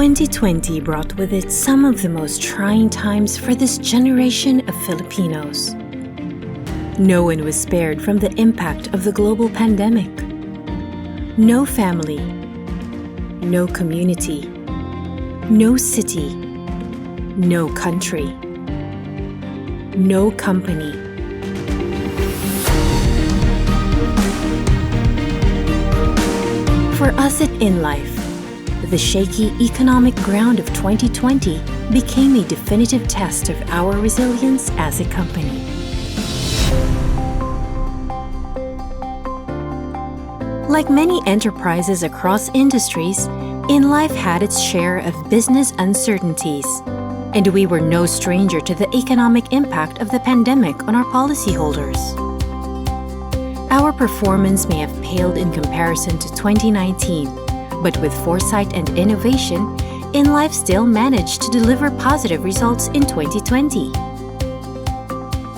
2020 brought with it some of the most trying times for this generation of Filipinos. No one was spared from the impact of the global pandemic. No family, no community, no city, no country, no company. For us at InLife, the shaky economic ground of 2020 became a definitive test of our resilience as a company. Like many enterprises across industries, InLife had its share of business uncertainties, and we were no stranger to the economic impact of the pandemic on our policyholders. Our performance may have paled in comparison to 2019, but with foresight and innovation, InLife still managed to deliver positive results in 2020.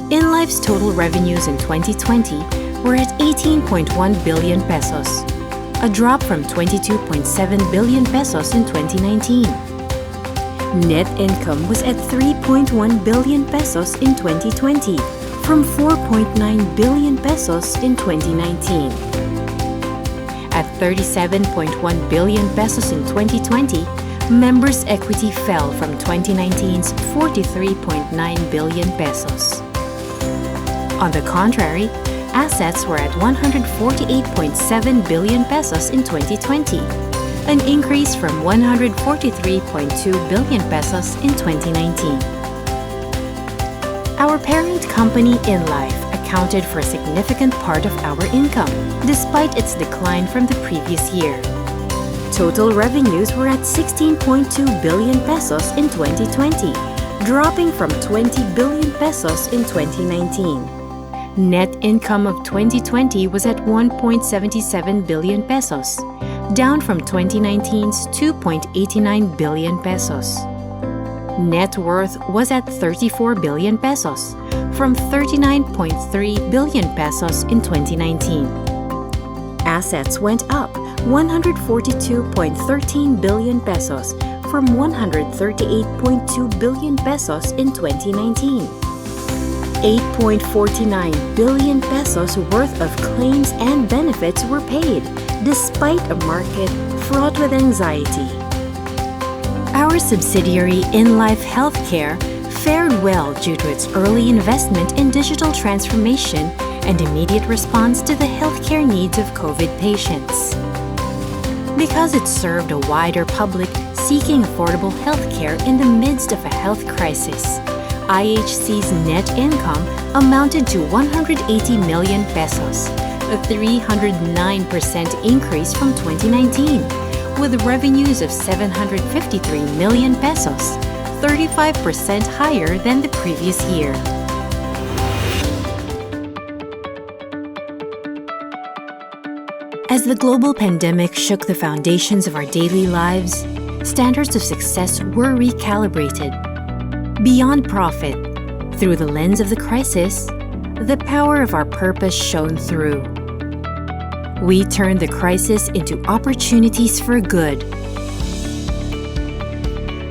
InLife's total revenues in 2020 were at 18.1 billion pesos, a drop from 22.7 billion pesos in 2019. Net income was at 3.1 billion pesos in 2020, from 4.9 billion pesos in 2019. At 37.1 billion pesos in 2020, members' equity fell from 2019's 43.9 billion pesos. On the contrary, assets were at 148.7 billion pesos in 2020, an increase from 143.2 billion pesos in 2019. Our parent company InLife accounted for a significant part of our income, despite its decline from the previous year. Total revenues were at 16.2 billion pesos in 2020, dropping from 20 billion pesos in 2019. Net income of 2020 was at 1.77 billion pesos, down from 2019's 2.89 billion pesos. Net worth was at 34 billion pesos, from 39.3 billion pesos in 2019. Assets went up 142.13 billion pesos from 138.2 billion pesos in 2019. 8.49 billion pesos worth of claims and benefits were paid, despite a market fraught with anxiety. Our subsidiary InLife Healthcare fared well due to its early investment in digital transformation and immediate response to the healthcare needs of COVID patients. Because it served a wider public seeking affordable healthcare in the midst of a health crisis, IHC's net income amounted to 180 million pesos, a 309% increase from 2019, with revenues of 753 million pesos, 35% higher than the previous year. As the global pandemic shook the foundations of our daily lives, standards of success were recalibrated. Beyond profit, through the lens of the crisis, the power of our purpose shone through. We turned the crisis into opportunities for good.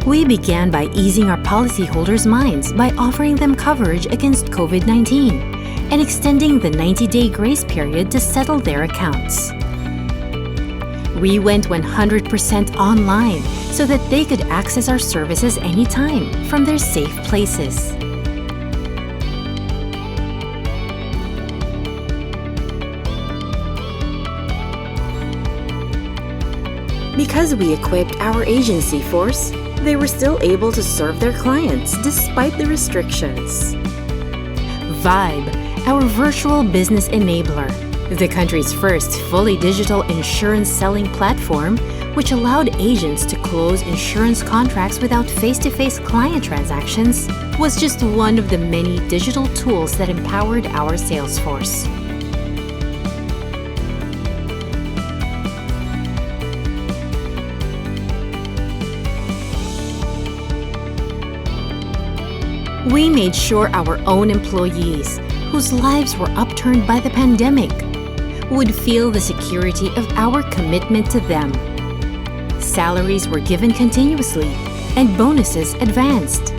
We began by easing our policyholders' minds by offering them coverage against COVID-19 and extending the 90-day grace period to settle their accounts. We went 100% online so that they could access our services anytime from their safe places. Because we equipped our agency force, they were still able to serve their clients despite the restrictions. Vibe, our virtual business enabler, the country's first fully digital insurance selling platform, which allowed agents to close insurance contracts without face-to-face client transactions, was just one of the many digital tools that empowered our sales force. We made sure our own employees, whose lives were upturned by the pandemic, would feel the security of our commitment to them. Salaries were given continuously and bonuses advanced.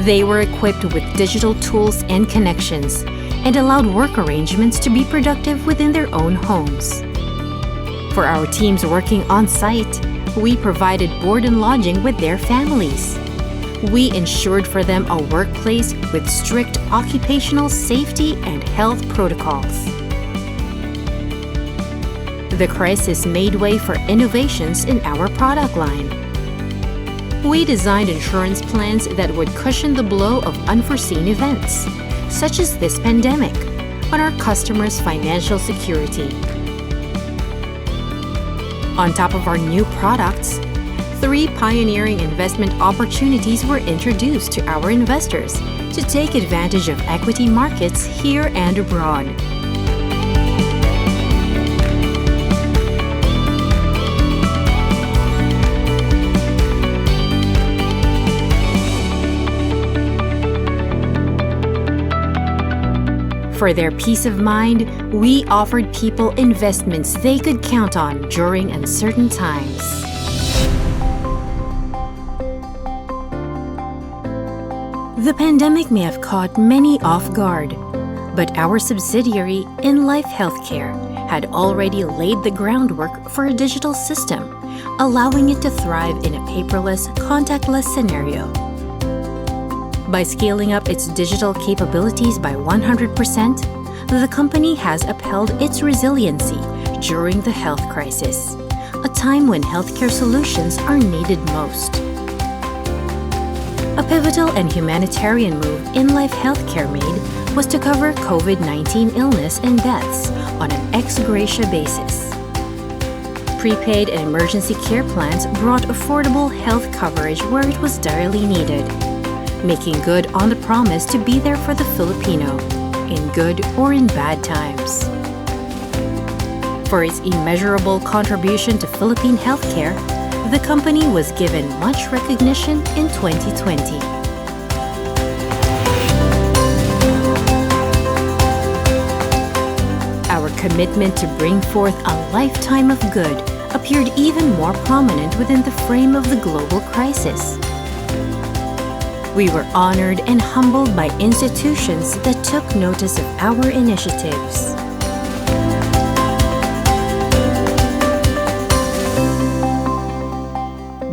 They were equipped with digital tools and connections and allowed work arrangements to be productive within their own homes. For our teams working on-site, we provided board and lodging with their families. We ensured for them a workplace with strict occupational safety and health protocols. The crisis made way for innovations in our product line. We designed insurance plans that would cushion the blow of unforeseen events, such as this pandemic, on our customers' financial security. On top of our new products, 3 pioneering investment opportunities were introduced to our investors to take advantage of equity markets here and abroad. For their peace of mind, we offered people investments they could count on during uncertain times. The pandemic may have caught many off guard, but our subsidiary, InLife Healthcare, had already laid the groundwork for a digital system, allowing it to thrive in a paperless, contactless scenario. By scaling up its digital capabilities by 100%, the company has upheld its resiliency during the health crisis, a time when healthcare solutions are needed most. A pivotal and humanitarian move InLife Healthcare made was to cover COVID-19 illness and deaths on an ex gratia basis. Prepaid and emergency care plans brought affordable health coverage where it was direly needed, making good on the promise to be there for the Filipino, in good or in bad times. For its immeasurable contribution to Philippine healthcare, the company was given much recognition in 2020. Our commitment to bring forth a lifetime of good appeared even more prominent within the frame of the global crisis. We were honored and humbled by institutions that took notice of our initiatives.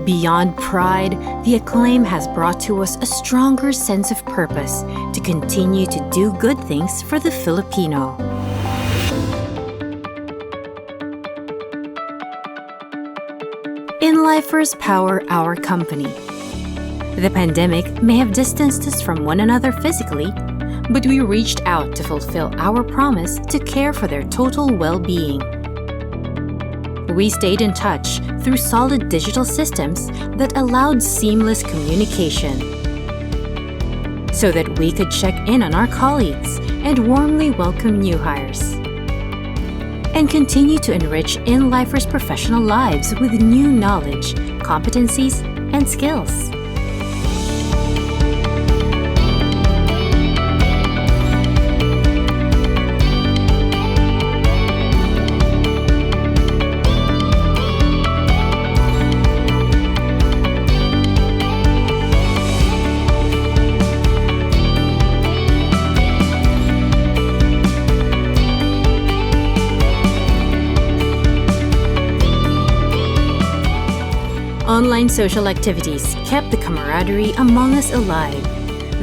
Beyond pride, the acclaim has brought to us a stronger sense of purpose to continue to do good things for the Filipino. InLifers power our company. The pandemic may have distanced us from one another physically, but we reached out to fulfill our promise to care for their total well-being. We stayed in touch through solid digital systems that allowed seamless communication, so that we could check in on our colleagues and warmly welcome new hires, and continue to enrich InLifers' professional lives with new knowledge, competencies, and skills. Online social activities kept the camaraderie among us alive.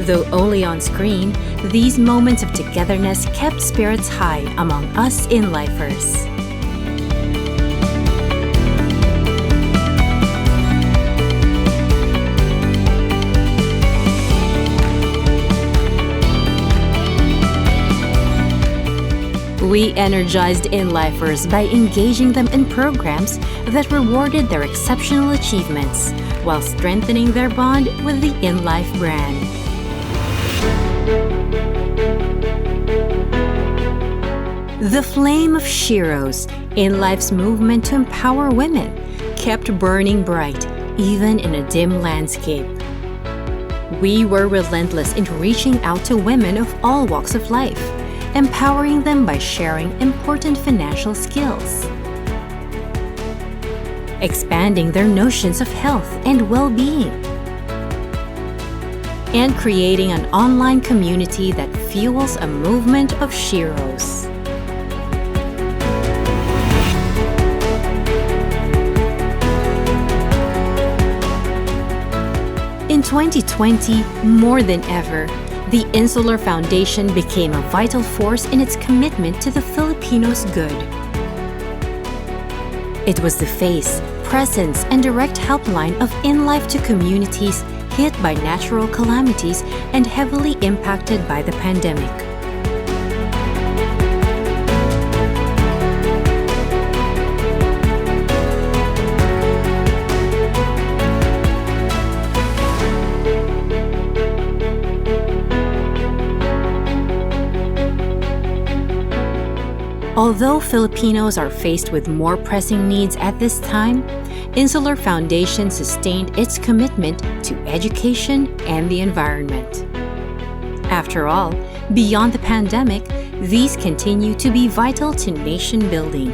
Though only on screen, these moments of togetherness kept spirits high among us InLifers. We energized InLifers by engaging them in programs that rewarded their exceptional achievements while strengthening their bond with the InLife brand. The flame of Sheroes, InLife's movement to empower women, kept burning bright even in a dim landscape. We were relentless in reaching out to women of all walks of life, empowering them by sharing important financial skills. expanding their notions of health and well-being, and creating an online community that fuels a movement of sheroes. In 2020, more than ever, the Insular Foundation became a vital force in its commitment to the Filipinos' good. It was the face, presence, and direct helpline of in-life to communities hit by natural calamities and heavily impacted by the pandemic. Although Filipinos are faced with more pressing needs at this time, Insular Foundation sustained its commitment to education and the environment. After all, beyond the pandemic, these continue to be vital to nation building.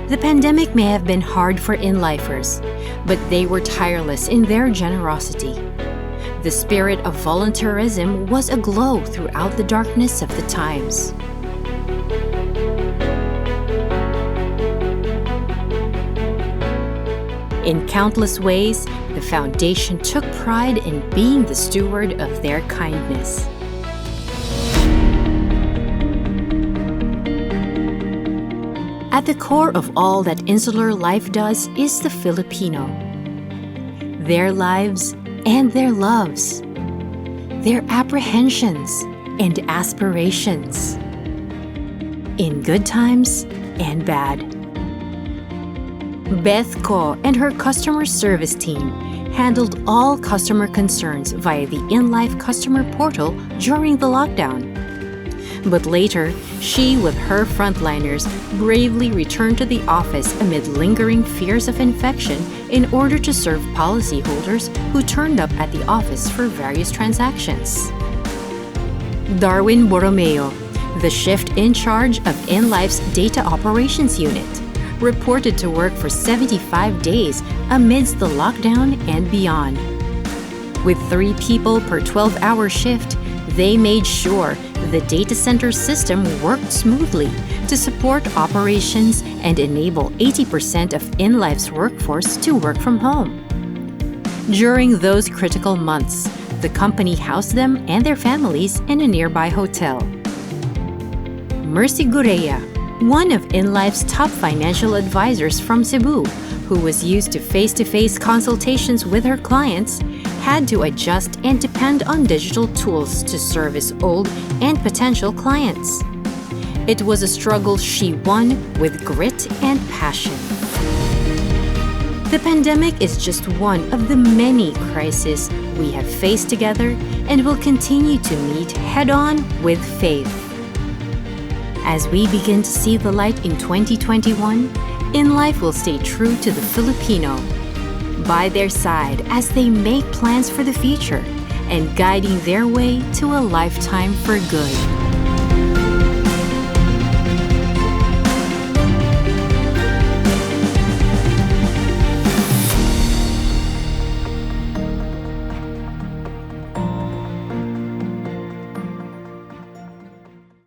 The pandemic may have been hard for in-lifers, but they were tireless in their generosity. The spirit of volunteerism was aglow throughout the darkness of the times. In countless ways, the foundation took pride in being the steward of their kindness. At the core of all that Insular Life does is the Filipino. Their lives and their loves. Their apprehensions and aspirations. In good times and bad. Beth Ko and her customer service team handled all customer concerns via the InLife customer portal during the lockdown. But later, she with her frontliners bravely returned to the office amid lingering fears of infection in order to serve policyholders who turned up at the office for various transactions. Darwin Borromeo, the shift in charge of InLife's Data Operations Unit, reported to work for 75 days amidst the lockdown and beyond. With 3 people per 12-hour shift, they made sure the data center system worked smoothly to support operations and enable 80% of InLife's workforce to work from home. During those critical months, the company housed them and their families in a nearby hotel. Mercy Gurea, one of InLife's top financial advisors from Cebu, who was used to face-to-face consultations with her clients, had to adjust and depend on digital tools to service old and potential clients. It was a struggle she won with grit and passion. The pandemic is just one of the many crises we have faced together and will continue to meet head-on with faith. As we begin to see the light in 2021, InLife will stay true to the Filipino, by their side as they make plans for the future and guiding their way to a lifetime for good.